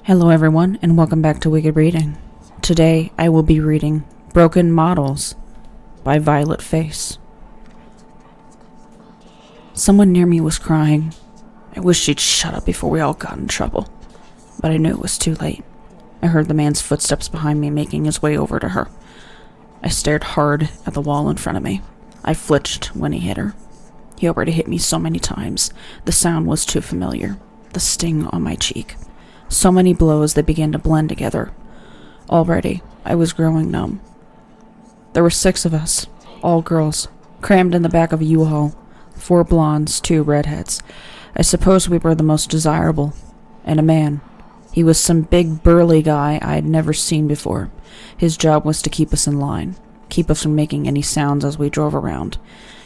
Hello everyone, and welcome back to Wicked Reading. Today I will be reading Broken Models by violetface. Someone near me was crying. I wish she'd shut up before we all got in trouble, but I knew it was too late. I heard the man's footsteps behind me making his way over to her. I stared hard at the wall in front of me. I flinched when he hit her. He already hit me so many times. The sound was too familiar. The sting on my cheek. So many blows that began to blend together. Already, I was growing numb. There were 6 of us, all girls, crammed in the back of a U-Haul. 4 blondes, 2 redheads. I suppose we were the most desirable. And a man. He was some big, burly guy I had never seen before. His job was to keep us in line, keep us from making any sounds as we drove around.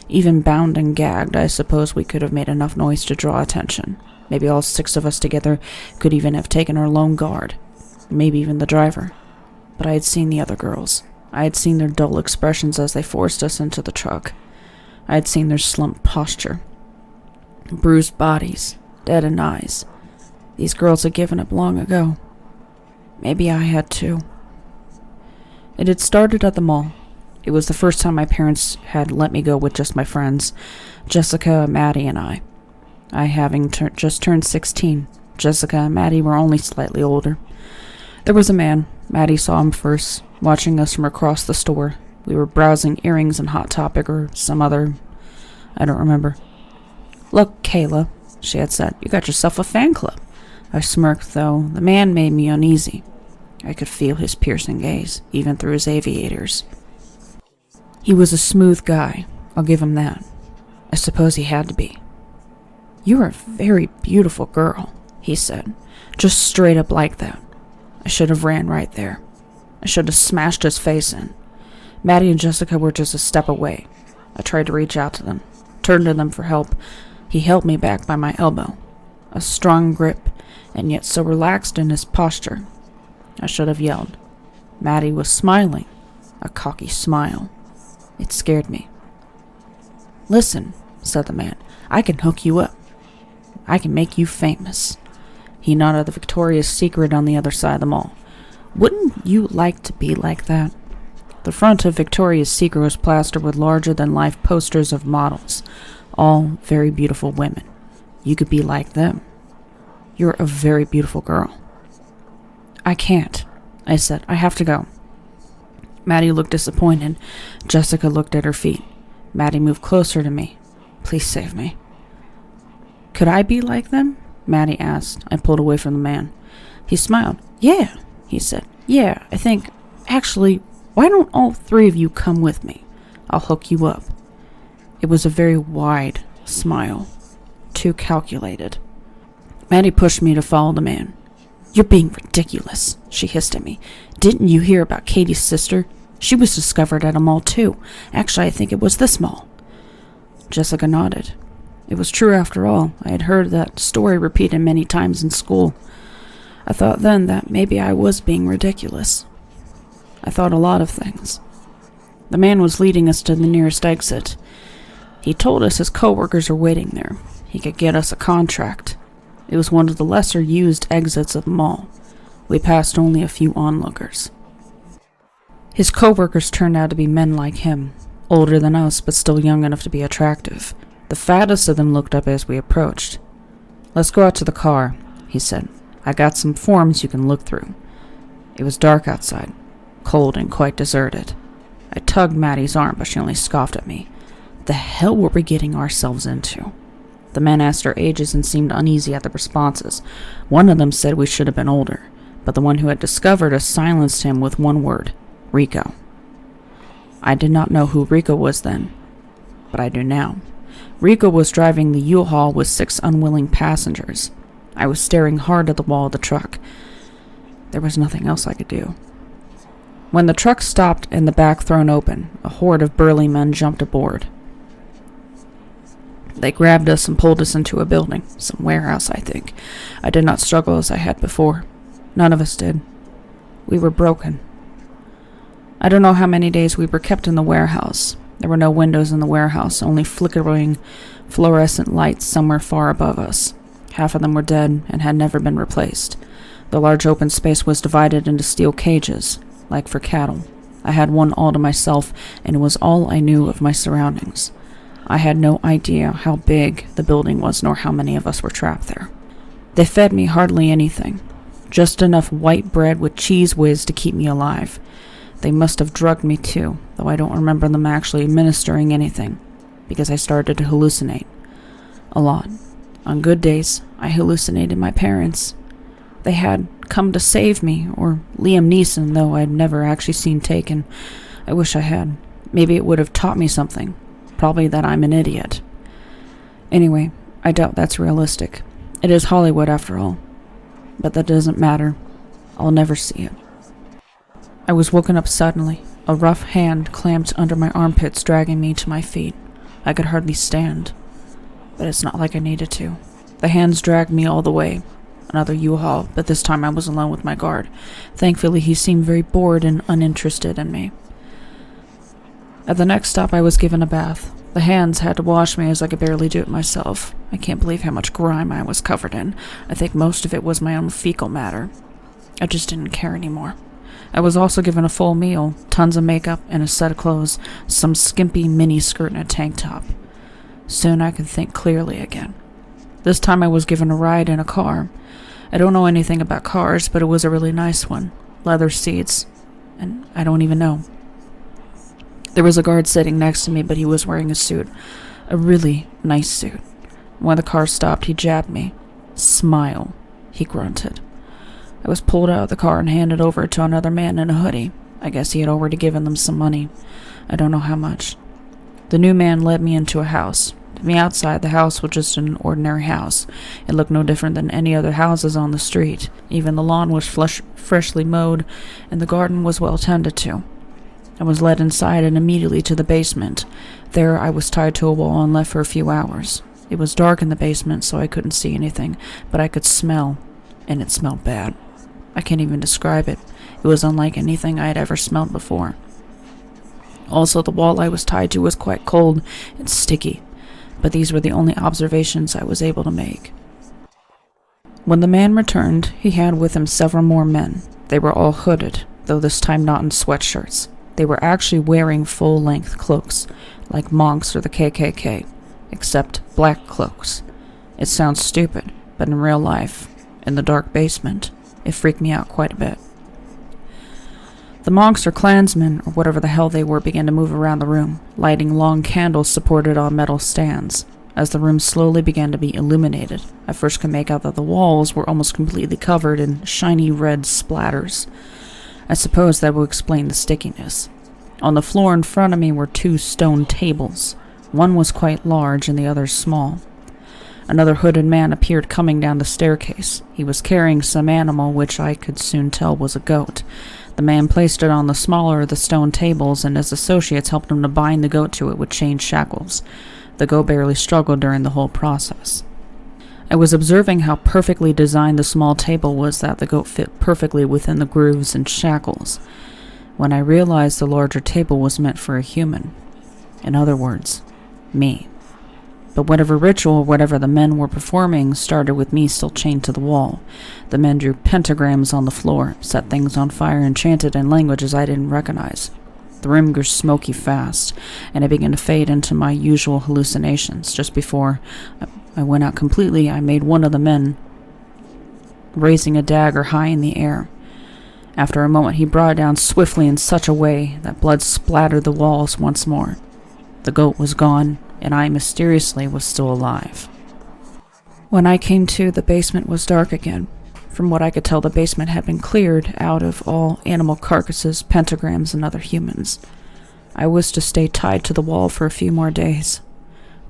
Even bound and gagged, I suppose we could have made enough noise to draw attention. Maybe all 6 of us together could even have taken our lone guard. Maybe even the driver. But I had seen the other girls. I had seen their dull expressions as they forced us into the truck. I had seen their slumped posture. Bruised bodies. Deadened eyes. These girls had given up long ago. Maybe I had too. It had started at the mall. It was the first time my parents had let me go with just my friends, Jessica, Maddie, and I having just turned 16. Jessica and Maddie were only slightly older. There was a man. Maddie saw him first, watching us from across the store. We were browsing earrings and Hot Topic or some other... I don't remember. "Look, Kayla," she had said, "you got yourself a fan club." I smirked, though. The man made me uneasy. I could feel his piercing gaze, even through his aviators. He was a smooth guy. I'll give him that. I suppose he had to be. "You're a very beautiful girl," he said, just straight up like that. I should have ran right there. I should have smashed his face in. Maddie and Jessica were just a step away. I tried to reach out to them, turned to them for help. He held me back by my elbow. A strong grip, and yet so relaxed in his posture. I should have yelled. Maddie was smiling, a cocky smile. It scared me. "Listen," said the man, "I can hook you up. I can make you famous." He nodded the Victoria's Secret on the other side of the mall. "Wouldn't you like to be like that?" The front of Victoria's Secret was plastered with larger-than-life posters of models, all very beautiful women. You could be like them. You're a very beautiful girl. "I can't," I said. "I have to go." Maddie looked disappointed. Jessica looked at her feet. Maddie moved closer to me. "Please save me." "Could I be like them?" Maddie asked. I pulled away from the man. He smiled. "Yeah," he said. "Yeah, I think... Actually, why don't all 3 of you come with me? I'll hook you up." It was a very wide smile. Too calculated. Maddie pushed me to follow the man. "You're being ridiculous," she hissed at me. "Didn't you hear about Katie's sister? She was discovered at a mall too. Actually, I think it was this mall." Jessica nodded. It was true after all. I had heard that story repeated many times in school. I thought then that maybe I was being ridiculous. I thought a lot of things. The man was leading us to the nearest exit. He told us his co-workers were waiting there. He could get us a contract. It was one of the lesser-used exits of the mall. We passed only a few onlookers. His co-workers turned out to be men like him, older than us but still young enough to be attractive. The fattest of them looked up as we approached. "Let's go out to the car," he said. "I got some forms you can look through." It was dark outside, cold and quite deserted. I tugged Maddie's arm, but she only scoffed at me. The hell were we getting ourselves into? The men asked our ages and seemed uneasy at the responses. One of them said we should have been older, but the one who had discovered us silenced him with one word: Rico. I did not know who Rico was then, but I do now. Rico was driving the U-Haul with 6 unwilling passengers. I was staring hard at the wall of the truck. There was nothing else I could do. When the truck stopped and the back thrown open, a horde of burly men jumped aboard. They grabbed us and pulled us into a building, some warehouse, I think. I did not struggle as I had before. None of us did. We were broken. I don't know how many days we were kept in the warehouse. There were no windows in the warehouse, only flickering fluorescent lights somewhere far above us. Half of them were dead and had never been replaced. The large open space was divided into steel cages, like for cattle. I had one all to myself, and it was all I knew of my surroundings. I had no idea how big the building was nor how many of us were trapped there. They fed me hardly anything, just enough white bread with cheese whiz to keep me alive. They must have drugged me too, though I don't remember them actually administering anything, because I started to hallucinate. A lot. On good days, I hallucinated my parents. They had come to save me, or Liam Neeson, though I'd never actually seen Taken. I wish I had. Maybe it would have taught me something. Probably that I'm an idiot. Anyway, I doubt that's realistic. It is Hollywood after all. But that doesn't matter. I'll never see it. I was woken up suddenly, a rough hand clamped under my armpits, dragging me to my feet. I could hardly stand. But it's not like I needed to. The hands dragged me all the way. Another U-Haul, but this time I was alone with my guard. Thankfully, he seemed very bored and uninterested in me. At the next stop, I was given a bath. The hands had to wash me as I could barely do it myself. I can't believe how much grime I was covered in. I think most of it was my own fecal matter. I just didn't care anymore. I was also given a full meal, tons of makeup, and a set of clothes, some skimpy mini skirt and a tank top. Soon I could think clearly again. This time I was given a ride in a car. I don't know anything about cars, but it was a really nice one. Leather seats, and I don't even know. There was a guard sitting next to me, but he was wearing a suit. A really nice suit. When the car stopped, he jabbed me. "Smile," he grunted. I was pulled out of the car and handed over to another man in a hoodie. I guess he had already given them some money. I don't know how much. The new man led me into a house. To me outside, the house was just an ordinary house. It looked no different than any other houses on the street. Even the lawn was freshly mowed, and the garden was well tended to. I was led inside and immediately to the basement. There I was tied to a wall and left for a few hours. It was dark in the basement, so I couldn't see anything, but I could smell, and it smelled bad. I can't even describe it. It was unlike anything I had ever smelled before. Also, the wall I was tied to was quite cold and sticky, but these were the only observations I was able to make. When the man returned, he had with him several more men. They were all hooded, though this time not in sweatshirts. They were actually wearing full-length cloaks, like monks or the KKK, except black cloaks. It sounds stupid, but in real life, in the dark basement, it freaked me out quite a bit. The monks or clansmen, or whatever the hell they were, began to move around the room, lighting long candles supported on metal stands. As the room slowly began to be illuminated, I first could make out that the walls were almost completely covered in shiny red splatters. I suppose that would explain the stickiness. On the floor in front of me were 2 stone tables. One was quite large and the other small. Another hooded man appeared coming down the staircase. He was carrying some animal, which I could soon tell was a goat. The man placed it on the smaller of the stone tables, and his associates helped him to bind the goat to it with chain shackles. The goat barely struggled during the whole process. I was observing how perfectly designed the small table was, that the goat fit perfectly within the grooves and shackles, when I realized the larger table was meant for a human. In other words, me. But whatever ritual, whatever the men were performing, started with me still chained to the wall. The men drew pentagrams on the floor, set things on fire, and chanted in languages I didn't recognize. The room grew smoky fast, and I began to fade into my usual hallucinations. Just before I went out completely, I made one of the men raising a dagger high in the air. After a moment, he brought it down swiftly in such a way that blood splattered the walls once more. The goat was gone, and I mysteriously was still alive. When I came to, the basement was dark again. From what I could tell, the basement had been cleared out of all animal carcasses, pentagrams, and other humans. I was to stay tied to the wall for a few more days.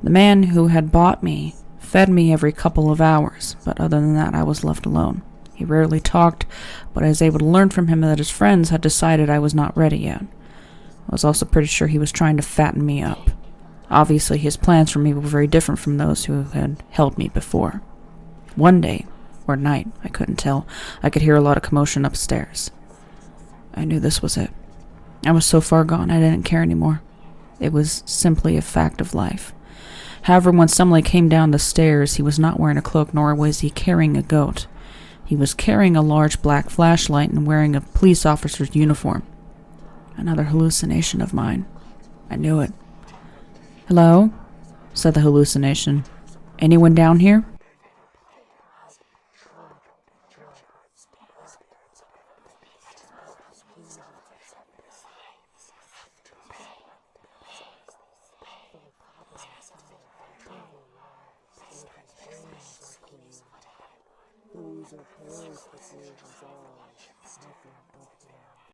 The man who had bought me fed me every couple of hours, but other than that, I was left alone. He rarely talked, but I was able to learn from him that his friends had decided I was not ready yet. I was also pretty sure he was trying to fatten me up. Obviously, his plans for me were very different from those who had held me before. One day, or night, I couldn't tell, I could hear a lot of commotion upstairs. I knew this was it. I was so far gone I didn't care anymore. It was simply a fact of life. However, when somebody came down the stairs, he was not wearing a cloak, nor was he carrying a goat. He was carrying a large black flashlight and wearing a police officer's uniform. Another hallucination of mine. I knew it. "Hello?" said the hallucination. "Anyone down here?"